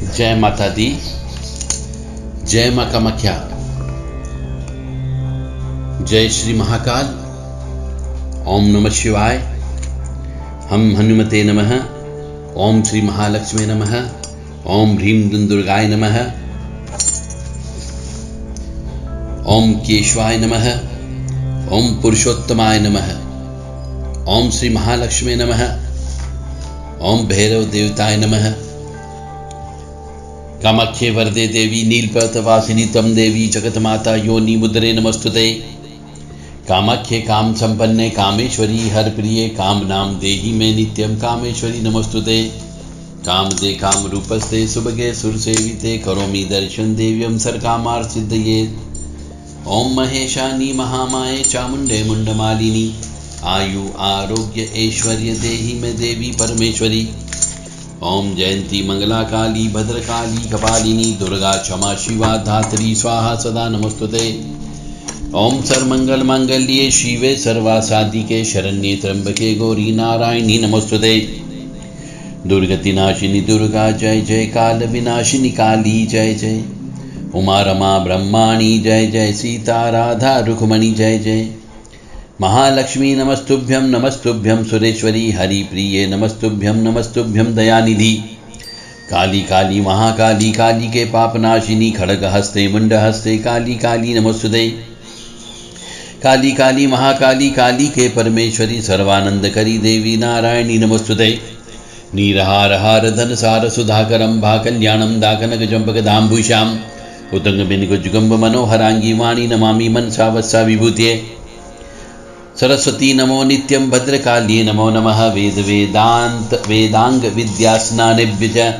जय माता दी, जय मां कामाख्या, जय श्री महाकाल। ओम नमः शिवाय। हम हनुमते नमः। ओम श्री महालक्ष्मी नमः। ओम ह्रीं दुर्गाय नमः। ओम केशवाय नमः। ओम पुरुषोत्तमाय नमः। ओम श्री महालक्ष्मी नमः। ओम भैरव देवताय नमः। कामाख्ये वरदे देवी नीलपर्वतवासिनी त्वं देवी जगतमाता योनि मुद्रे नमस्तुते। कामाख्ये काम संपन्ने कामेश्वरी हर प्रिये काम नाम देहि मे नित्यं कामेश्वरी नमस्तुते। कामदे काम रूपस्ते सुभगे सुरसेविते करोमि दर्शन देव्यं सर्वकामार्थ-सिद्धये। ओम महेशानी महामाये चामुंडे मुंडमालिनी आयु आरोग्य ऐश्वर्य देहि मे देवी परमेश्वरी। ओम जयंती मंगला काली भद्रकाली कपालिनी दुर्गा क्षमा शिवा धात्री स्वाहा सदा नमस्तुते। ओम सर्वमंगल मांगल्ये शिवे सर्वासाधिके शरण्ये त्र्यंबके गौरी नारायणी नमस्तुते। दुर्गति नाशिनी दुर्गा जय जय, काल विनाशिनी काली जय जय, उमा रमा ब्रह्माणी जय जय, सीता राधा रुक्मणी जय जय। महालक्ष्मी नमस्तुभ्यं नमस्तुभ्यं सुरेश्वरी हरिप्रिये नमस्तुभ्यं नमस्तुभ्यं दयानिधि। काली काली महाकाली काली के पापनाशिनी खड्ग हस्ते मुंड हस्ते काली काली नमस्तुते। काली काली महाकाली काली के परमेश्वरी सर्वानंद करी देवी नारायणी नमस्तुते। नीरहार हार धन सार सुधाकरं भा कल्याणं दाकनक चंपक दाम्बुशाम उतंग बिनिक जुगंब मनोहरांगी वाणी नमामि मनसा वत्सा विभूते। सरस्वती नमो नित्यं भद्रकाली नमो नमः। वेद वेदांत वेदांग विद्यास्नानेभ्य च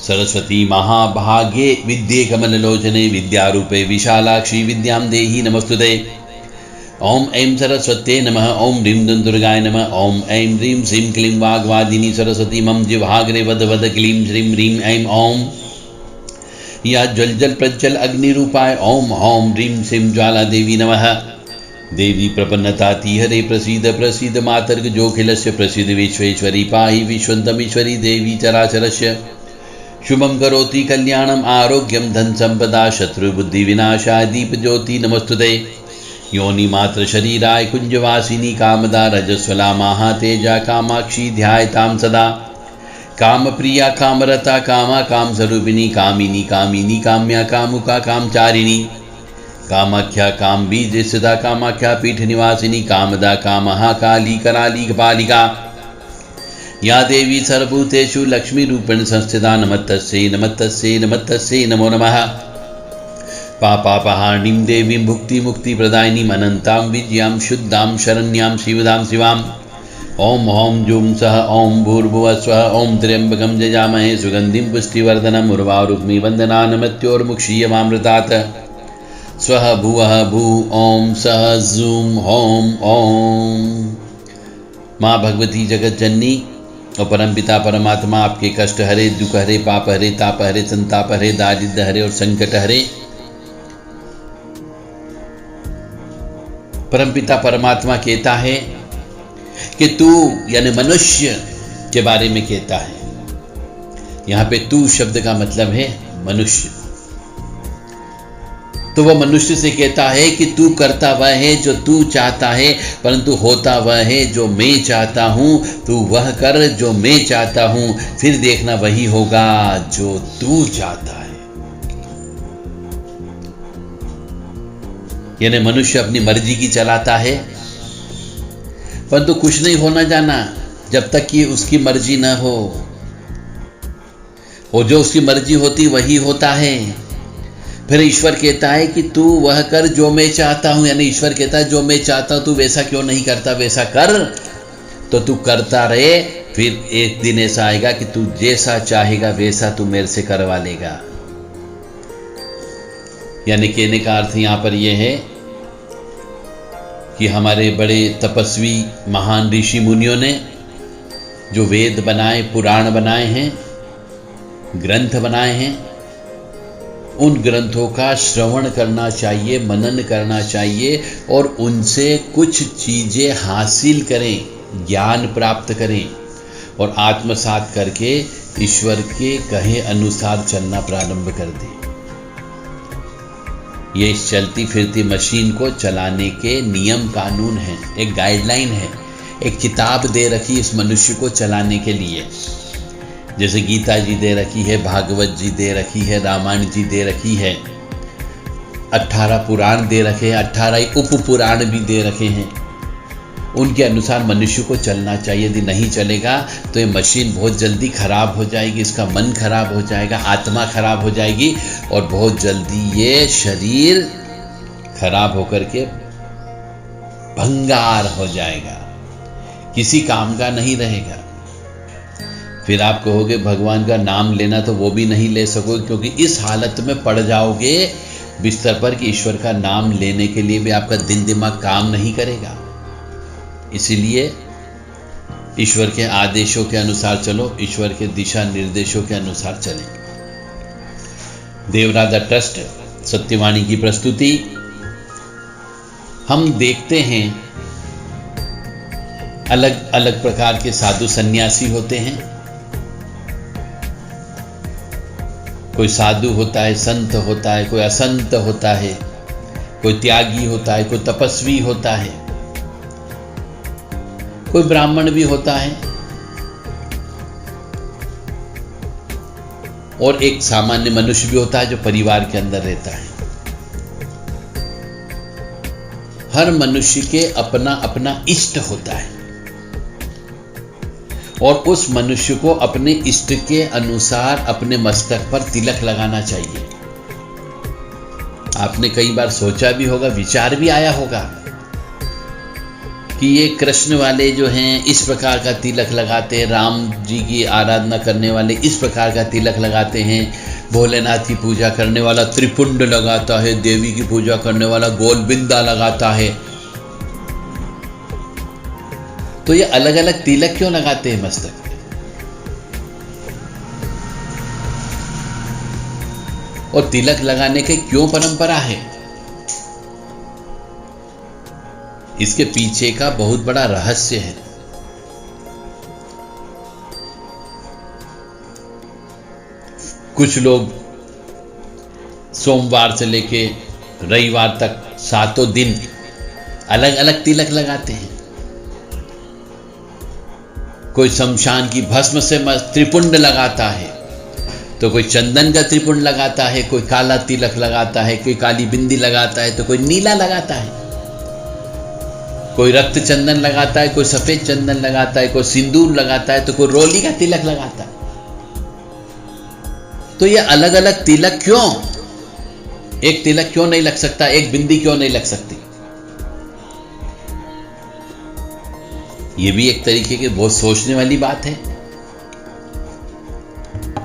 सरस्वती महाभागे विद्ये कमललोचने विद्यारूपे विशालाक्षी विद्यां देहि नमस्तुते। ओम ऐं सरस्वत्यै नमः। ओम ह्रीं दुर्गाय नमः। ओम ऐं ह्रीं श्रीं क्लीं वाग्वादिनी सरस्वती मम जिह्वाग्रे वद वद क्लीं श्रीं ह्रीं ऐं ओम। या ज्वल प्रज्वल अग्निरूपाय ओम ओम ह्रीं श्रीं ज्वाला देवी नमः। देवी प्रपन्नताति हरे प्रसीद प्रसीद मातर्ग जोखिलस्य प्रसीद विश्वेश्वरी पाहि विश्वन्तमीश्वरी देवी चराचरस्य। शुभं करोति कल्याणं आरोग्यं धन संपदा शत्रुबुद्धि विनाशाय दीपज्योति नमस्तुते। योनि मात्र शरीराय कुंजवासिनी कामदा रजस्वला महातेजा कामाक्षी ध्यायतां सदा। काम प्रिया कामरता कामा काम स्वरूपिणी कामिनी कामिनी काम्या कामुका कामचारिणी। कामाख्या काम बीज सदा कामाख्या पीठ निवासिनी कामदा कामहा काली कराली कपालिका। या देवी सर्वभूतेषु लक्ष्मी रूपेण संस्थिता नमस्तस्यै नमस्तस्यै नमस्तस्यै नमो नमः। पापापहारिणीं देवीं भुक्ति मुक्ति प्रदायिनीं अनन्तां विजयां शुद्धां शरण्यां शिवदां शिवाम्। ओम ओम जूं सः ओम भूर्भुवः स्वः ओम त्र्यंबकं यजामहे सुगंधिं पुष्टिवर्धनम् उर्वारुक्मि वन्दनानमत्योर्मुक्षीयमामृतात्। स्वः भुवः भू ओम सः जूम ओम ओम। माँ भगवती जगत जननी और परमपिता परमात्मा आपके कष्ट हरे, दुख हरे, पाप हरे, ताप हरे, संताप हरे, दारिद्र्य हरे और संकट हरे। परमपिता परमात्मा कहता है कि तू यानी मनुष्य के बारे में कहता है। यहाँ पे तू शब्द का मतलब है मनुष्य। तो वह मनुष्य से कहता है कि तू करता वह है जो तू चाहता है, परंतु होता वह है जो मैं चाहता हूं। तू वह कर जो मैं चाहता हूं, फिर देखना वही होगा जो तू चाहता है। यानी मनुष्य अपनी मर्जी की चलाता है, परंतु कुछ नहीं होना जाना जब तक कि उसकी मर्जी न हो। और जो उसकी मर्जी होती वही होता है। फिर ईश्वर कहता है कि तू वह कर जो मैं चाहता हूं। यानी ईश्वर कहता है जो मैं चाहता हूं तू वैसा क्यों नहीं करता, वैसा कर। तो तू करता रहे, फिर एक दिन ऐसा आएगा कि तू जैसा चाहेगा वैसा तू मेरे से करवा लेगा। यानी कहने का अर्थ यहां पर यह है कि हमारे बड़े तपस्वी महान ऋषि मुनियों ने जो वेद बनाए, पुराण बनाए हैं, ग्रंथ बनाए हैं, उन ग्रंथों का श्रवण करना चाहिए, मनन करना चाहिए और उनसे कुछ चीजें हासिल करें, ज्ञान प्राप्त करें। और आत्मसात करके ईश्वर के कहे अनुसार चलना प्रारंभ कर दे। ये इस चलती फिरती मशीन को चलाने के नियम कानून हैं, एक गाइडलाइन है, एक किताब दे रखी इस मनुष्य को चलाने के लिए। जैसे गीता जी दे रखी है, भागवत जी दे रखी है, रामायण जी दे रखी है, 18 पुराण दे रखे हैं, 18 उप पुराण भी दे रखे हैं। उनके अनुसार मनुष्य को चलना चाहिए। यदि नहीं चलेगा तो ये मशीन बहुत जल्दी खराब हो जाएगी, इसका मन खराब हो जाएगा, आत्मा खराब हो जाएगी और बहुत जल्दी ये शरीर खराब होकर के भंगार हो जाएगा, किसी काम का नहीं रहेगा। फिर आप कहोगे भगवान का नाम लेना, तो वो भी नहीं ले सकोगे, क्योंकि इस हालत में पड़ जाओगे बिस्तर पर कि ईश्वर का नाम लेने के लिए भी आपका दिल दिमाग काम नहीं करेगा। इसीलिए ईश्वर के आदेशों के अनुसार चलो, ईश्वर के दिशा निर्देशों के अनुसार चलें। देवराधा ट्रस्ट सत्यवाणी की प्रस्तुति। हम देखते हैं अलग अलग प्रकार के साधु सन्यासी होते हैं। कोई साधु होता है, संत होता है, कोई असंत होता है, कोई त्यागी होता है, कोई तपस्वी होता है, कोई ब्राह्मण भी होता है और एक सामान्य मनुष्य भी होता है जो परिवार के अंदर रहता है। हर मनुष्य के अपना अपना इष्ट होता है और उस मनुष्य को अपने इष्ट के अनुसार अपने मस्तक पर तिलक लगाना चाहिए। आपने कई बार सोचा भी होगा, विचार भी आया होगा कि ये कृष्ण वाले जो हैं इस प्रकार का तिलक लगाते हैं, राम जी की आराधना करने वाले इस प्रकार का तिलक लगाते हैं, भोलेनाथ की पूजा करने वाला त्रिपुंड लगाता है, देवी की पूजा करने वाला गोलबिंदा लगाता है। तो ये अलग अलग तिलक क्यों लगाते हैं मस्तक पे? और तिलक लगाने के क्यों परंपरा है? इसके पीछे का बहुत बड़ा रहस्य है। कुछ लोग सोमवार से लेके रविवार तक 7 दिन अलग अलग तिलक लगाते हैं। कोई शमशान की भस्म से त्रिपुंड लगाता है, तो कोई चंदन का त्रिपुंड लगाता है, कोई काला तिलक लगाता है, कोई काली बिंदी लगाता है, तो कोई नीला लगाता है, कोई रक्त चंदन लगाता है, कोई सफेद चंदन लगाता है, कोई सिंदूर लगाता है, तो कोई रोली का तिलक लगाता है। तो ये अलग अलग तिलक क्यों? एक तिलक क्यों नहीं लग सकता? एक बिंदी क्यों नहीं लग सकती? ये भी एक तरीके की बहुत सोचने वाली बात है।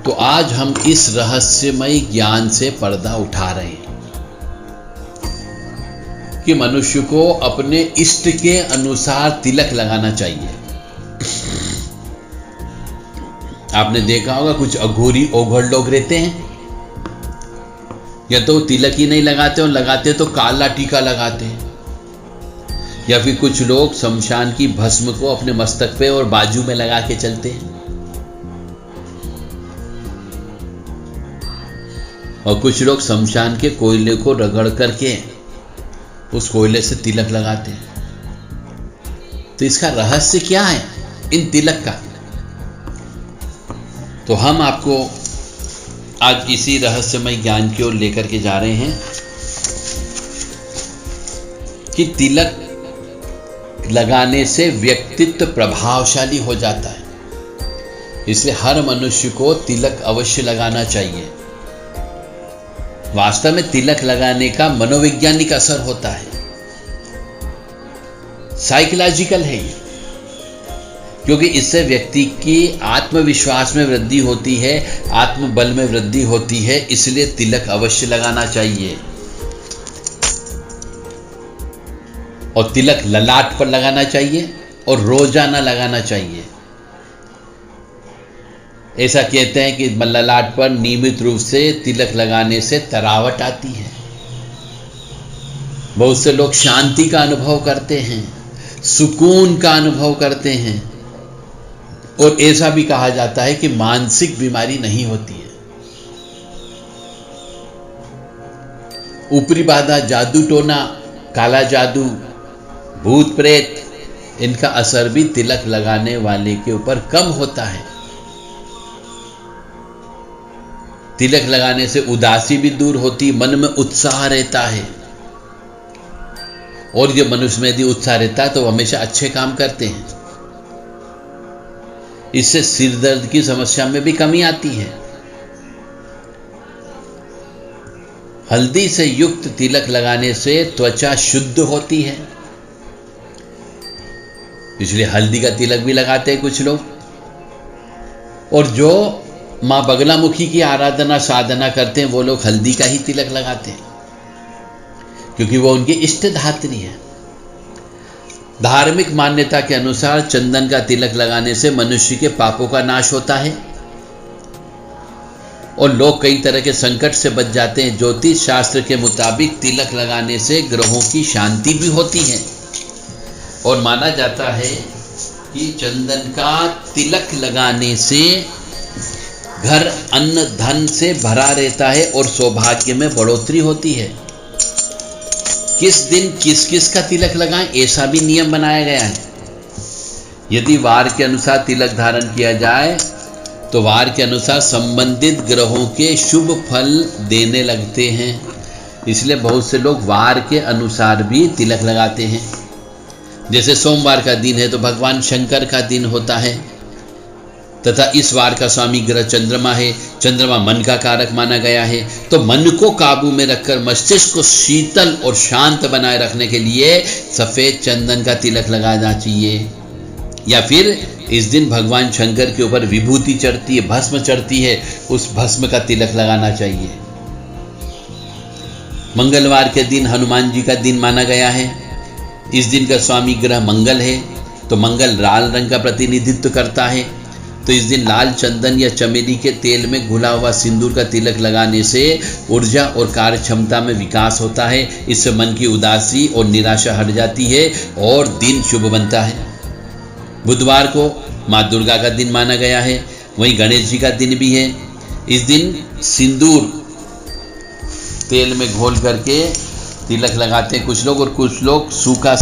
तो आज हम इस रहस्यमय ज्ञान से पर्दा उठा रहे हैं कि मनुष्य को अपने इष्ट के अनुसार तिलक लगाना चाहिए। आपने देखा होगा कुछ अघोरी ओघड़ लोग रहते हैं, या तो तिलक ही नहीं लगाते और लगाते तो काला टीका लगाते हैं, या फिर कुछ लोग शमशान की भस्म को अपने मस्तक पे और बाजू में लगा के चलते हैं, और कुछ लोग शमशान के कोयले को रगड़ करके उस कोयले से तिलक लगाते हैं। तो इसका रहस्य क्या है इन तिलक का? तो हम आपको आज इसी रहस्यमय ज्ञान की ओर लेकर के जा रहे हैं कि तिलक लगाने से व्यक्तित्व प्रभावशाली हो जाता है। इसलिए हर मनुष्य को तिलक अवश्य लगाना चाहिए। वास्तव में तिलक लगाने का मनोवैज्ञानिक असर होता है, साइकोलॉजिकल है ये, क्योंकि इससे व्यक्ति की आत्मविश्वास में वृद्धि होती है, आत्मबल में वृद्धि होती है। इसलिए तिलक अवश्य लगाना चाहिए। और तिलक ललाट पर लगाना चाहिए और रोजाना लगाना चाहिए। ऐसा कहते हैं कि ललाट पर नियमित रूप से तिलक लगाने से तरावट आती है। बहुत से लोग शांति का अनुभव करते हैं, सुकून का अनुभव करते हैं। और ऐसा भी कहा जाता है कि मानसिक बीमारी नहीं होती है। ऊपरी बाधा, जादू टोना, काला जादू, भूत प्रेत, इनका असर भी तिलक लगाने वाले के ऊपर कम होता है। तिलक लगाने से उदासी भी दूर होती, मन में उत्साह रहता है। और जब मनुष्य में यदि उत्साह रहता है तो हमेशा अच्छे काम करते हैं। इससे सिर दर्द की समस्या में भी कमी आती है। हल्दी से युक्त तिलक लगाने से त्वचा शुद्ध होती है, इसलिए हल्दी का तिलक भी लगाते हैं कुछ लोग। और जो मां बगलामुखी की आराधना साधना करते हैं वो लोग हल्दी का ही तिलक लगाते हैं, क्योंकि वो उनकी इष्ट धात्री है। धार्मिक मान्यता के अनुसार चंदन का तिलक लगाने से मनुष्य के पापों का नाश होता है और लोग कई तरह के संकट से बच जाते हैं। ज्योतिष शास्त्र के मुताबिक तिलक लगाने से ग्रहों की शांति भी होती है और माना जाता है कि चंदन का तिलक लगाने से घर अन्न धन से भरा रहता है और सौभाग्य में बढ़ोतरी होती है। किस दिन किस किस का तिलक लगाएं, ऐसा भी नियम बनाया गया है। यदि वार के अनुसार तिलक धारण किया जाए तो वार के अनुसार संबंधित ग्रहों के शुभ फल देने लगते हैं, इसलिए बहुत से लोग वार के अनुसार भी तिलक लगाते हैं। जैसे सोमवार का दिन है तो भगवान शंकर का दिन होता है, तथा इस वार का स्वामी ग्रह चंद्रमा है। चंद्रमा मन का कारक माना गया है, तो मन को काबू में रखकर मस्तिष्क को शीतल और शांत बनाए रखने के लिए सफेद चंदन का तिलक लगाना चाहिए। या फिर इस दिन भगवान शंकर के ऊपर विभूति चढ़ती है, भस्म चढ़ती है, उस भस्म का तिलक लगाना चाहिए। मंगलवार के दिन हनुमान जी का दिन माना गया है। इस दिन का स्वामी ग्रह मंगल है, तो मंगल लाल रंग का प्रतिनिधित्व करता है। तो इस दिन लाल चंदन या चमेली के तेल में घुला हुआ सिंदूर का तिलक लगाने से ऊर्जा और कार्य क्षमता में विकास होता है। इससे मन की उदासी और निराशा हट जाती है और दिन शुभ बनता है। बुधवार को माँ दुर्गा का दिन माना गया है, वहीं गणेश जी का दिन भी है। इस दिन सिंदूर तेल में घोल करके तिलक लगाते हैं कुछ लोग, और कुछ लोग सूखा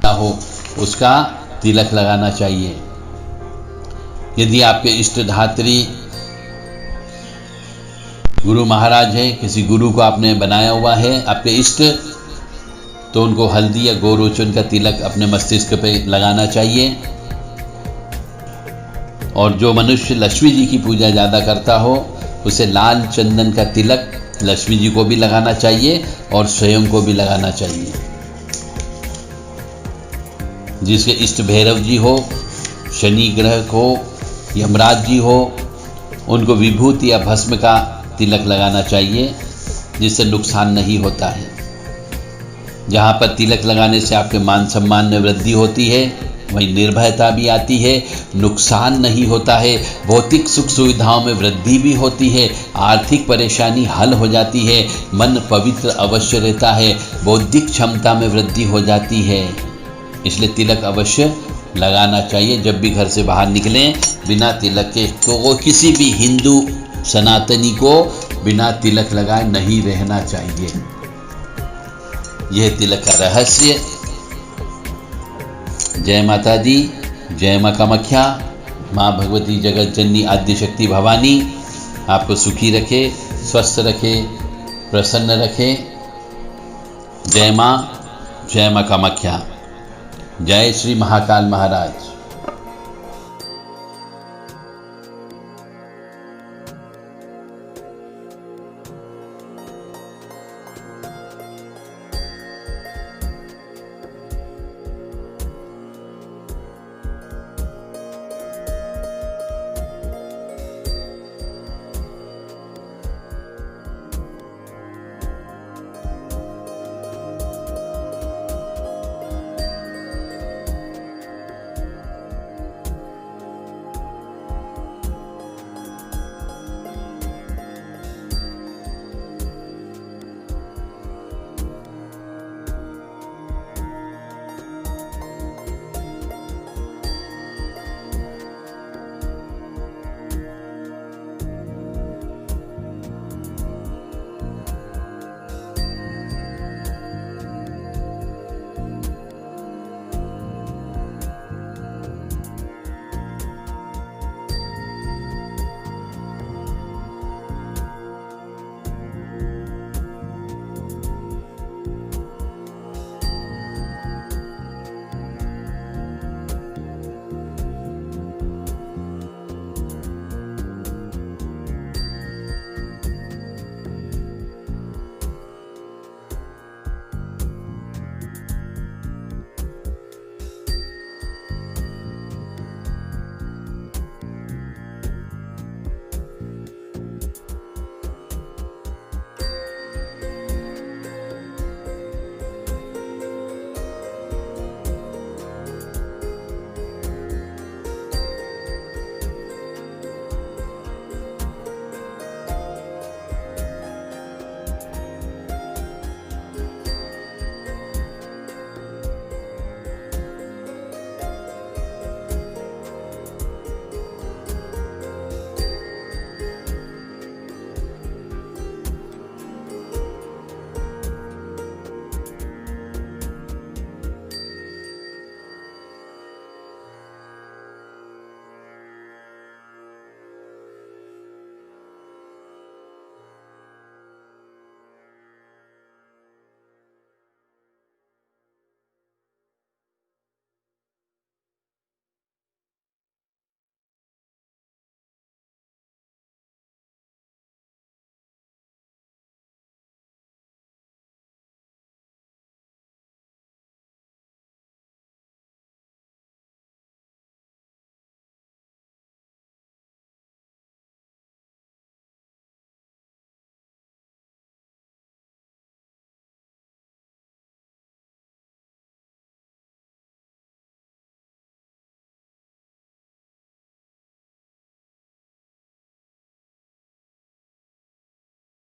हो उसका तिलक लगाना चाहिए। यदि आपके इष्ट धात्री गुरु महाराज है, किसी गुरु को आपने बनाया हुआ है आपके इष्ट, तो उनको हल्दी या गोरोचन का तिलक अपने मस्तिष्क पे लगाना चाहिए। और जो मनुष्य लक्ष्मी जी की पूजा ज़्यादा करता हो उसे लाल चंदन का तिलक लक्ष्मी जी को भी लगाना चाहिए और स्वयं को भी लगाना चाहिए। जिसके इष्ट भैरव जी हो, शनि ग्रह हो, यमराज जी हो, उनको विभूति या भस्म का तिलक लगाना चाहिए, जिससे नुकसान नहीं होता है। जहाँ पर तिलक लगाने से आपके मान सम्मान में वृद्धि होती है, वहीं निर्भयता भी आती है, नुकसान नहीं होता है, भौतिक सुख सुविधाओं में वृद्धि भी होती है, आर्थिक परेशानी हल हो जाती है, मन पवित्र अवश्य रहता है, बौद्धिक क्षमता में वृद्धि हो जाती है। इसलिए तिलक अवश्य लगाना चाहिए। जब भी घर से बाहर निकलें बिना तिलक के, तो किसी भी हिंदू सनातनी को बिना तिलक लगाए नहीं रहना चाहिए। यह तिलक का रहस्य। जय माता दी, जय माँ कामाख्या। माँ भगवती जगत जननी आद्य शक्ति भवानी आपको सुखी रखे, स्वस्थ रखे, प्रसन्न रखे। जय माँ कामाख्या। जय श्री महाकाल महाराज।